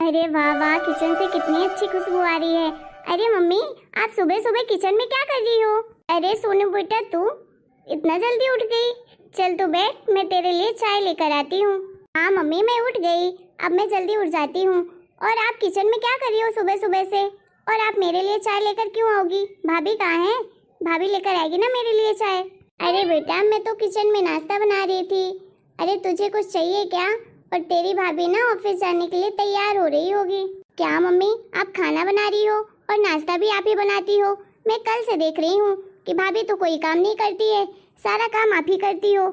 अरे वाह वाह, किचन से कितनी अच्छी खुशबू आ रही है। अरे मम्मी, आप सुबह सुबह किचन में क्या कर रही हो? अरे सोनू बेटा, तू इतना जल्दी उठ गई? चल तू बैठ, मैं तेरे लिए चाय लेकर आती हूँ। हाँ मम्मी, मैं उठ गई, अब मैं जल्दी उठ जाती हूँ। और आप किचन में क्या कर रही हो सुबह सुबह से? और आप मेरे लिए चाय लेकर क्यों आओगी? भाभी कहाँ है? भाभी लेकर आएगी ना मेरे लिए चाय। अरे बेटा, मैं तो किचन में नाश्ता बना रही थी। अरे तुझे कुछ चाहिए क्या? और तेरी भाभी ना ऑफिस जाने के लिए तैयार हो रही होगी। क्या मम्मी, आप खाना बना रही हो और नाश्ता भी आप ही बनाती हो? मैं कल से देख रही हूँ कि भाभी तो कोई काम नहीं करती है, सारा काम आप ही करती हो।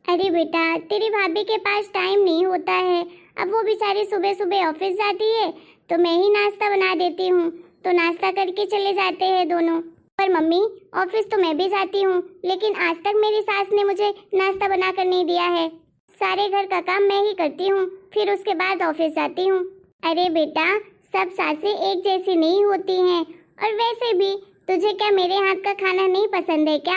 अरे बेटा, तेरी भाभी के पास टाइम नहीं होता है। अब वो बेचारी सुबह सुबह ऑफिस जाती है तो मैं ही नाश्ता बना देती हूँ, तो नाश्ता करके चले जाते हैं दोनों। पर मम्मी, ऑफिस तो मैं भी जाती हूँ, लेकिन आज तक मेरी सास ने मुझे नाश्ता बना कर नहीं दिया है। सारे घर का काम मैं ही करती हूँ, फिर उसके बाद ऑफिस जाती हूँ। अरे बेटा, सब सासें एक जैसी नहीं होती हैं। और वैसे भी तुझे क्या मेरे हाथ का खाना नहीं पसंद है क्या?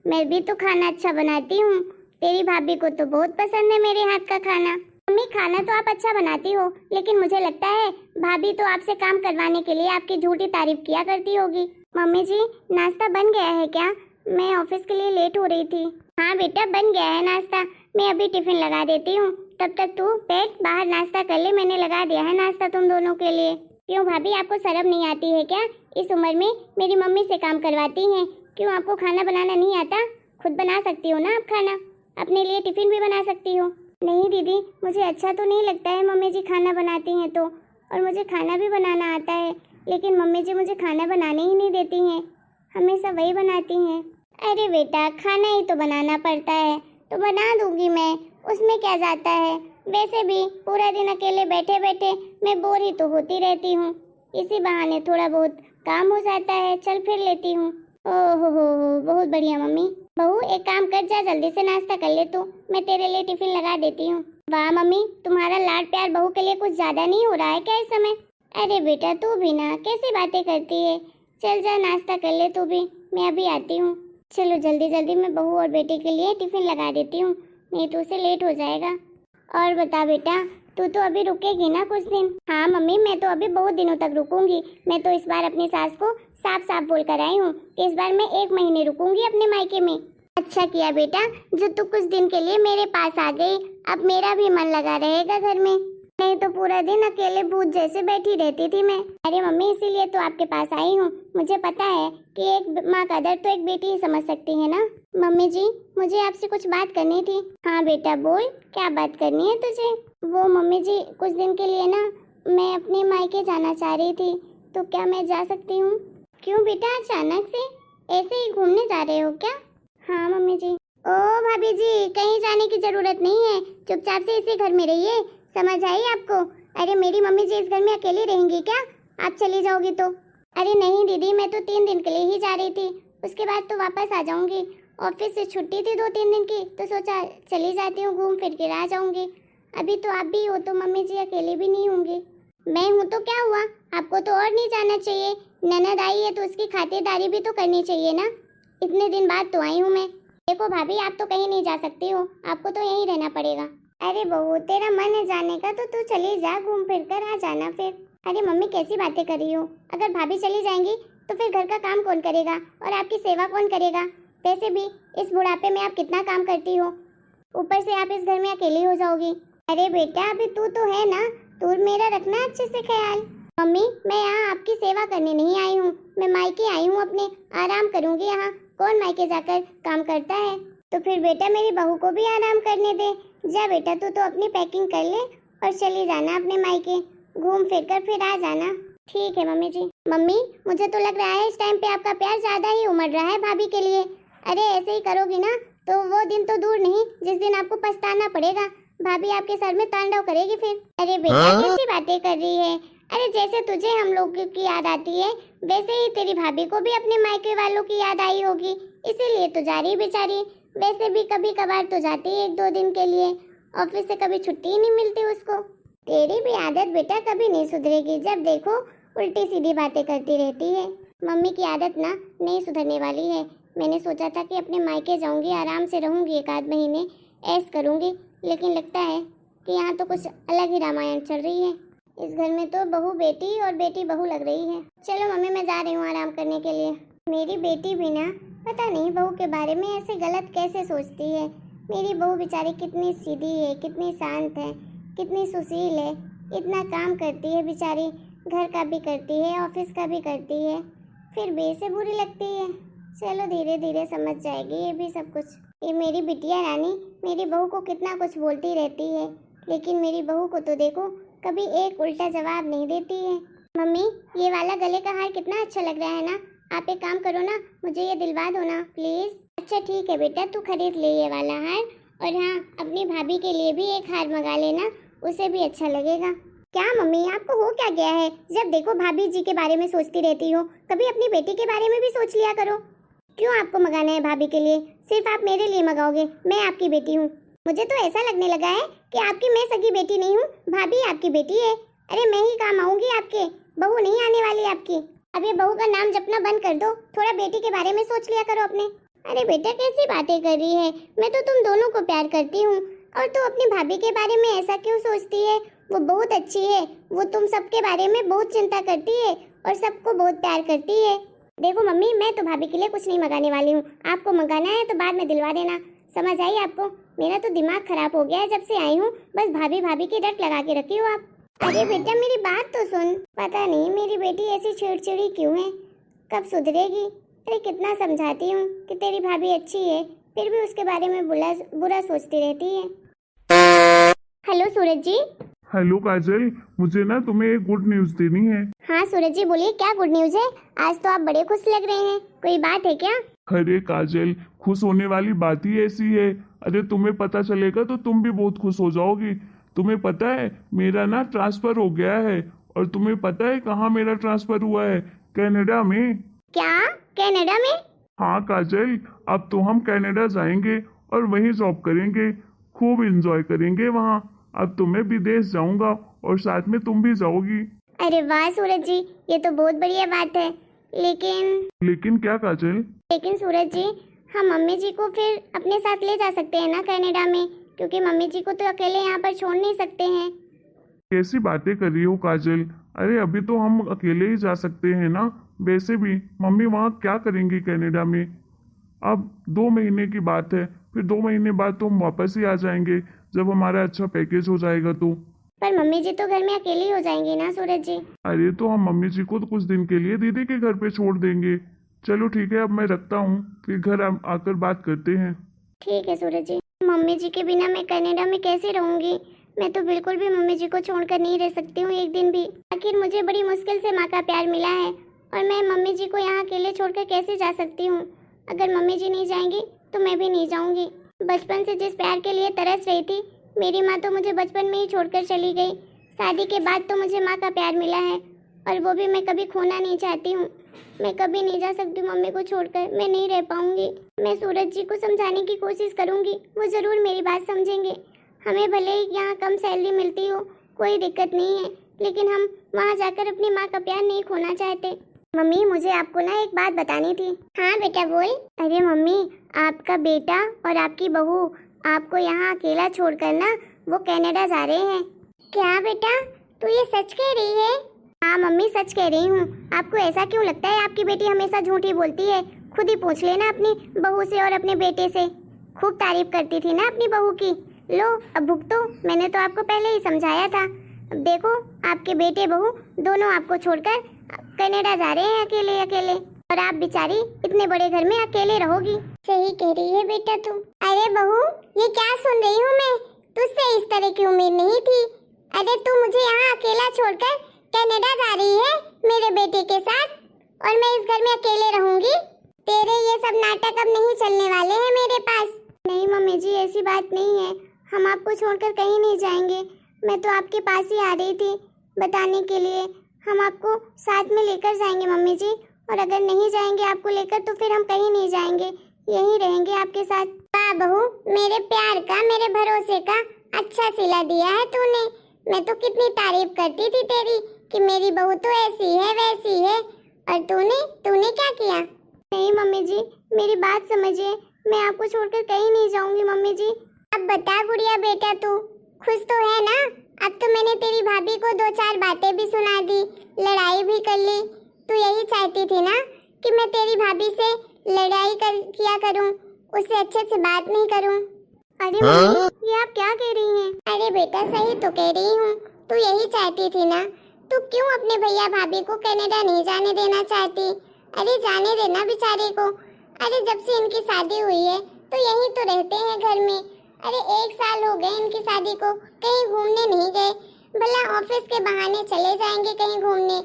मैं भी तो खाना अच्छा बनाती हूँ। तेरी भाभी को तो बहुत पसंद है मेरे हाथ का खाना। मम्मी, खाना तो आप अच्छा बनाती हो, लेकिन मुझे लगता है भाभी तो आपसे काम करवाने के लिए आपकी झूठी तारीफ किया करती होगी। मम्मी जी, नाश्ता बन गया है क्या? मैं ऑफिस के लिए लेट हो रही थी। हाँ बेटा, बन गया है नाश्ता, मैं अभी टिफिन लगा देती हूँ। तब तक तू बैठ, बाहर नाश्ता कर ले, मैंने लगा दिया है नाश्ता तुम दोनों के लिए। क्यों भाभी, आपको शर्म नहीं आती है क्या? इस उम्र में मेरी मम्मी से काम करवाती हैं। क्यों आपको खाना बनाना नहीं आता? खुद बना सकती हो ना आप खाना, अपने लिए टिफिन भी बना सकती हो। नहीं दीदी, मुझे अच्छा तो नहीं लगता है मम्मी जी खाना बनाती हैं तो, और मुझे खाना भी बनाना आता है, लेकिन मम्मी जी मुझे खाना बनाने ही नहीं देती हैं, हमेशा वही बनाती हैं। अरे बेटा, खाना ही तो बनाना पड़ता है, तो बना दूंगी मैं, उसमें क्या जाता है। वैसे भी पूरा दिन अकेले बैठे बैठे मैं बोर ही तो होती रहती हूँ, इसी बहाने थोड़ा बहुत काम हो जाता है, चल फिर लेती हूँ। ओहो हो, बहुत बढ़िया मम्मी। बहू, एक काम कर, जा जल्दी से नाश्ता कर ले तू, मैं तेरे लिए टिफिन लगा देती हूँ। वाह मम्मी, तुम्हारा लाड प्यार बहू के लिए कुछ ज्यादा नहीं हो रहा है क्या इस समय? अरे बेटा, तू भी ना कैसी बातें करती है। चल जा, नाश्ता कर ले तू भी, मैं अभी आती हूँ। चलो जल्दी जल्दी मैं बहू और बेटे के लिए टिफिन लगा देती हूँ, नहीं तो उसे लेट हो जाएगा। और बता बेटा, तू तो अभी रुकेगी ना कुछ दिन? हाँ मम्मी, मैं तो अभी बहुत दिनों तक रुकूंगी। मैं तो इस बार अपनी सास को साफ साफ बोल कर आई हूँ, इस बार मैं 1 महीने रुकूंगी अपने मायके में। अच्छा किया बेटा, जो तू कुछ दिन के लिए मेरे पास आ गई, अब मेरा भी मन लगा रहेगा घर में, नहीं तो पूरा दिन अकेले भूत जैसे बैठी रहती थी मैं। अरे मम्मी, इसीलिए तो आपके पास आई हूँ, मुझे पता है कि एक माँ का दर्द तो एक बेटी ही समझ सकती है ना। मम्मी जी, मुझे आपसे कुछ बात करनी थी। हाँ बेटा बोल, क्या बात करनी है तुझे? वो मम्मी जी, कुछ दिन के लिए ना मैं अपने मायके जाना चाह रही थी, तो क्या मैं जा सकती हूँ? क्यों बेटा, अचानक से ऐसे ही घूमने जा रहे हो क्या? हाँ मम्मी जी। ओ भाभी जी, कहीं जाने की जरूरत नहीं है, चुपचाप से इसी घर में रहिए, समझ आई आपको? अरे मेरी मम्मी जी इस घर में अकेली रहेंगी क्या? आप चली जाओगी तो? अरे नहीं दीदी, मैं तो 3 दिन के लिए ही जा रही थी, उसके बाद तो वापस आ जाऊंगी। ऑफिस से छुट्टी थी 2-3 दिन की, तो सोचा चली जाती हूँ, घूम फिर के आ जाऊंगी। अभी तो आप भी हो तो मम्मी जी अकेले भी नहीं होंगी। मैं हूँ तो क्या हुआ, आपको तो और नहीं जाना चाहिए। ननद आई है तो उसकी खातिरदारी भी तो करनी चाहिए ना, इतने दिन बाद तो आई हूँ मैं। देखो भाभी, आप तो कहीं नहीं जा सकती हो, आपको तो यहीं रहना पड़ेगा। अरे बहू, तेरा मन है जाने का तो तू चली जा, घूम फिर कर आ जाना फिर। अरे मम्मी, कैसी बातें कर रही हो? अगर भाभी चली जाएंगी तो फिर घर का काम कौन करेगा और आपकी सेवा कौन करेगा? वैसे भी इस बुढ़ापे में आप कितना काम करती हो, ऊपर से आप इस घर में अकेली हो जाओगी। अरे बेटा, अभी तू तो है ना, तू मेरा रखना अच्छे से ख्याल। मम्मी, मैं यहाँ आपकी सेवा करने नहीं आई हूँ, मैं मायके आई हूँ अपने, आराम करूँगी यहाँ, कौन मायके जाकर काम करता है? तो फिर बेटा मेरी बहू को भी आराम करने दे। जा बेटा, तू तो अपनी पैकिंग कर ले और चली जाना अपने मायके, घूम फिर कर फिर आ जाना। ठीक है मम्मी जी। मम्मी, मुझे तो लग रहा है इस टाइम पे आपका प्यार ज्यादा ही उमड़ रहा है भाभी के लिए। अरे ऐसे ही करोगी ना तो वो दिन तो दूर नहीं जिस दिन आपको पछताना पड़ेगा, भाभी आपके सर में तांडव करेगी फिर। अरे बेटा, कैसी बातें कर रही है? अरे जैसे तुझे हम लोग की याद आती है, वैसे ही तेरी भाभी को भी अपने मायके वालों की याद आई होगी, इसीलिए तो जा रही बेचारी। वैसे भी कभी कभार तो जाती है 1-2 दिन के लिए, ऑफिस से कभी छुट्टी ही नहीं मिलती उसको। तेरी भी आदत बेटा कभी नहीं सुधरेगी, जब देखो उल्टी सीधी बातें करती रहती है। मम्मी की आदत ना नहीं सुधरने वाली है। मैंने सोचा था कि अपने मायके जाऊंगी, आराम से रहूंगी 1-8 महीने, ऐश करूंगी, लेकिन लगता है कि यहाँ तो कुछ अलग ही रामायण चल रही है। इस घर में तो बहू बेटी और बेटी बहू लग रही है। चलो मम्मी मैं जा रही हूँ आराम करने के लिए। मेरी बेटी भी ना पता नहीं बहू के बारे में ऐसे गलत कैसे सोचती है। मेरी बहू बेचारी कितनी सीधी है, कितनी शांत है, कितनी सुशील है, इतना काम करती है बेचारी, घर का भी करती है ऑफिस का भी करती है, फिर भी इसे बुरी लगती है। चलो धीरे धीरे समझ जाएगी ये भी सब कुछ। ये मेरी बिटिया रानी मेरी बहू को कितना कुछ बोलती रहती है, लेकिन मेरी बहू को तो देखो कभी एक उल्टा जवाब नहीं देती है। मम्मी ये वाला गले का हार कितना अच्छा लग रहा है ना, आप एक काम करो ना, मुझे ये दिलवा दो ना प्लीज। अच्छा ठीक है बेटा, तू खरीद ले ये वाला हार, और हाँ अपनी भाभी के लिए भी एक हार मंगा लेना, उसे भी अच्छा लगेगा। क्या मम्मी आपको हो क्या गया है, जब देखो भाभी जी के बारे में सोचती रहती हो, कभी अपनी बेटी के बारे में भी सोच लिया करो। क्यों आपको मंगाना है भाभी के लिए, सिर्फ आप मेरे लिए मंगाओगे, मैं आपकी बेटी हूँ। मुझे तो ऐसा लगने लगा है कि आपकी मैं सगी बेटी नहीं हूँ, भाभी आपकी बेटी है। अरे मैं ही काम आऊंगी आपके, बहू नहीं आने वाली आपकी। अब ये बहू का नाम जपना बंद कर दो, थोड़ा बेटी के बारे में सोच लिया करो अपने। अरे बेटा कैसी बातें कर रही है, मैं तो तुम दोनों को प्यार करती हूँ, और तू अपनी भाभी के बारे में ऐसा क्यों सोचती है। वो बहुत अच्छी है, वो तुम सबके बारे में बहुत चिंता करती है और सबको बहुत प्यार करती है। देखो मम्मी मैं तो भाभी के लिए कुछ नहीं मंगाने वाली हूँ, आपको मंगाना है तो बाद में दिलवा देना, समझ आई आपको। मेरा तो दिमाग खराब हो गया है जब से आई हूँ, बस भाभी भाभी की डट लगा के रखी हो आप। अरे बेटा मेरी बात तो सुन, पता नहीं मेरी बेटी ऐसी चिड़चिड़ी क्यों है, कब सुधरेगी। अरे कितना समझाती हूँ कि तेरी भाभी अच्छी है, फिर भी उसके बारे में बुरा सोचती रहती है। हेलो सूरज जी। हेलो काजल, मुझे ना तुम्हें एक गुड न्यूज़ देनी है। हाँ सूरज जी बोलिए, क्या गुड न्यूज़ है, आज तो आप बड़े खुश लग रहे हैं, कोई बात है क्या। अरे काजल, खुश होने वाली बात ही ऐसी है, अरे तुम्हें पता चलेगा तो तुम भी बहुत खुश हो जाओगी। तुम्हें पता है मेरा ना ट्रांसफर हो गया है, और तुम्हें पता है कहाँ मेरा ट्रांसफर हुआ है, कनाडा में। क्या कनाडा में। हाँ काजल, अब तो हम कनाडा जाएंगे और वहीं जॉब करेंगे, खूब एंजॉय करेंगे वहाँ। अब तो मैं विदेश जाऊंगा और साथ में तुम भी जाओगी। अरे वाह सूरज जी, ये तो बहुत बढ़िया बात है, लेकिन क्या काजल। लेकिन सूरज जी हम मम्मी जी को फिर अपने साथ ले जा सकते हैं ना कनाडा में, क्योंकि मम्मी जी को तो अकेले यहाँ पर छोड़ नहीं सकते हैं। कैसी बातें कर रही हो काजल, अरे अभी तो हम अकेले ही जा सकते हैं ना, वैसे भी मम्मी वहाँ क्या करेंगी कनाडा में। अब 2 महीने की बात है, फिर 2 महीने बाद तो हम वापस ही आ जाएंगे जब हमारा अच्छा पैकेज हो जाएगा तो। पर मम्मी जी तो घर में अकेली हो जाएंगी ना सूरज जी। अरे तो हम मम्मी जी को तो कुछ दिन के लिए दीदी के घर पे छोड़ देंगे। चलो ठीक है, अब मैं रखता हूँ, फिर घर आकर बात करते हैं। ठीक है सूरज जी। मम्मी जी के बिना मैं कनाडा में कैसे रहूंगी, मैं तो बिल्कुल भी मम्मी जी को छोड़कर नहीं रह सकती हूँ एक दिन भी। आखिर मुझे बड़ी मुश्किल से माँ का प्यार मिला है, और मैं मम्मी जी को यहाँ अकेले छोड़कर कैसे जा सकती हूँ। अगर मम्मी जी नहीं जाएंगी तो मैं भी नहीं जाऊंगी। बचपन से जिस प्यार के लिए तरस रही थी, मेरी माँ तो मुझे बचपन में ही छोड़कर चली गई। शादी के बाद तो मुझे माँ का प्यार मिला है, और वो भी मैं कभी खोना नहीं चाहती हूँ। मैं कभी नहीं जा सकती मम्मी को छोड़कर, मैं नहीं रह पाऊंगी। मैं सूरज जी को समझाने की कोशिश करूंगी, वो जरूर मेरी बात समझेंगे। हमें भले ही यहाँ कम सैलरी मिलती हो, कोई दिक्कत नहीं है, लेकिन हम वहाँ जाकर अपनी माँ का प्यार नहीं खोना चाहते। मम्मी मुझे आपको ना एक बात बतानी थी। हाँ बेटा बोल। अरे मम्मी आपका बेटा और आपकी बहू आपको यहाँ अकेला छोड़कर ना वो कनाडा जा रहे हैं। क्या बेटा तू ये सच कह रही है। हाँ मम्मी सच कह रही हूँ। आपको ऐसा क्यों लगता है आपकी बेटी हमेशा झूठ ही बोलती है, खुद ही पूछ लेना अपनी बहू से और अपने बेटे से। खूब तारीफ करती थी ना अपनी बहू की, लो अब भुगतो। मैंने तो आपको पहले ही समझाया था। अब देखो आपके बेटे बहू दोनों आपको छोड़कर कनाडा जा रहे हैं अकेले अकेले, और आप बेचारी इतने बड़े घर में अकेले रहोगी। सही कह रही है बेटा तू। अरे बहू ये क्या सुन रही हूँ मैं, तुझसे इस तरह की उम्मीद नहीं थी। अरे तू मुझे यहाँ अकेला छोड़कर कनाडा जा रही है मेरे बेटे के साथ, और मैं इस घर में अकेले रहूंगी। तेरे ये सब नाटक अब नहीं चलने वाले हैं मेरे पास। नहीं मम्मी जी ऐसी बात नहीं है, हम आपको छोड़कर कहीं नहीं जाएंगे। मैं तो आपके पास ही आ रही थी बताने के लिए, हम आपको साथ में लेकर जाएंगे मम्मी जी, और अगर नहीं जाएंगे आपको लेकर तो फिर हम कहीं नहीं जाएंगे, यहीं रहेंगे आपके साथ। वाह बहू, मेरे प्यार का मेरे भरोसे का अच्छा सिला दिया है तूने। मैं तो कितनी तारीफ करती थी तेरी कि मेरी बहू तो ऐसी है वैसी है, और तूने क्या किया। नहीं मम्मी जी मेरी बात समझिए, मैं आपको छोड़कर कहीं नहीं जाऊंगी मम्मी जी। अब बता गुड़िया बेटा तू खुश तो है ना अब तो मैंने तेरी भाभी को 2-4 बातें भी सुना दी, लड़ाई भी कर ली। तू यही चाहती थी ना कि मैं तेरी भाभी से किया करूं, उससे अच्छे से बात नहीं करूं। अरे मम्मी, ये आप क्या कह रही हैं? अरे बेटा, सही तो कह रही हूँ। तू यही चाहती थी ना? तू क्यों अपने भैया भाभी को कनाडा नहीं जाने देना चाहती? अरे जाने देना बेचारे को। अरे जब से इनकी शादी हुई है तो यहीं तो रहते हैं घर में। अरे 1 साल हो गए इनकी शादी को, कहीं घूमने नहीं गए। भला ऑफिस के बहाने चले जाएंगे कहीं घूमने,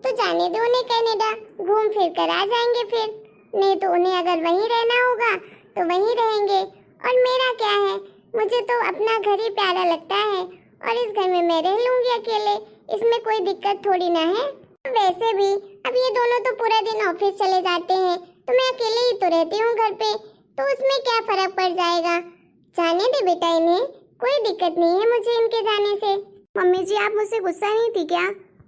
तो जाने दो उन्हें कनाडा, घूम फिर कर आ जाएंगे फिर। नहीं तो उन्हें अगर वहीं रहना होगा तो वहीं रहेंगे। और मेरा क्या है, मुझे तो अपना घर ही प्यारा लगता है और इस घर में मैं रह लूंगी अकेले, इसमें कोई दिक्कत थोड़ी ना है। वैसे भी अब ये दोनों तो पूरा दिन ऑफिस चले जाते हैं, तो मैं अकेले ही तो रहती हूँ घर पे, तो उसमें क्या फर्क पड़ जाएगा। जाने दे बेटा इन्हें, कोई दिक्कत नहीं है मुझे इनके जाने से। मम्मी जी, आप मुझसे गुस्सा नहीं थी क्या?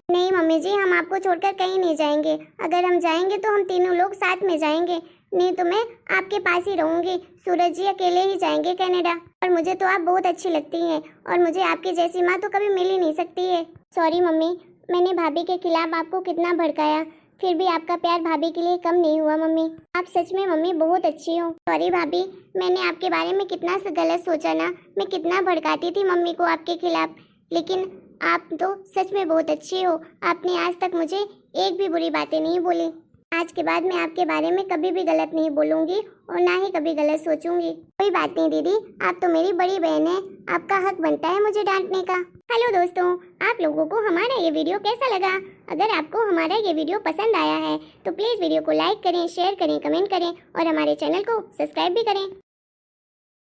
नहीं मम्मी जी, हम आपको छोड़कर कहीं नहीं जाएंगे। अगर हम जाएंगे तो हम तीनों लोग साथ में जाएंगे, नहीं तो मैं आपके पास ही रहूंगी। सूरज जी अकेले ही जाएंगे कनाडा। और मुझे तो आप बहुत अच्छी लगती हैं, और मुझे आपकी जैसी माँ तो कभी मिल ही नहीं सकती है। सॉरी मम्मी, मैंने भाभी के खिलाफ आपको कितना भड़काया, फिर भी आपका प्यार भाभी के लिए कम नहीं हुआ। मम्मी, आप सच में मम्मी बहुत अच्छी हो। सॉरी भाभी, मैंने आपके बारे में कितना गलत सोचा ना, मैं कितना भड़काती थी मम्मी को आपके खिलाफ, लेकिन आप तो सच में बहुत अच्छी हो। आपने आज तक मुझे एक भी बुरी बातें नहीं बोली। आज के बाद मैं आपके बारे में कभी भी गलत नहीं बोलूंगी और ना ही कभी गलत सोचूंगी। कोई बात नहीं दीदी, आप तो मेरी बड़ी बहन है, आपका हक बनता है मुझे डांटने का। हेलो दोस्तों, आप लोगों को हमारा ये वीडियो कैसा लगा? अगर आपको हमारा ये वीडियो पसंद आया है तो प्लीज़ वीडियो को लाइक करें, शेयर करें, कमेंट करें और हमारे चैनल को सब्सक्राइब भी करें।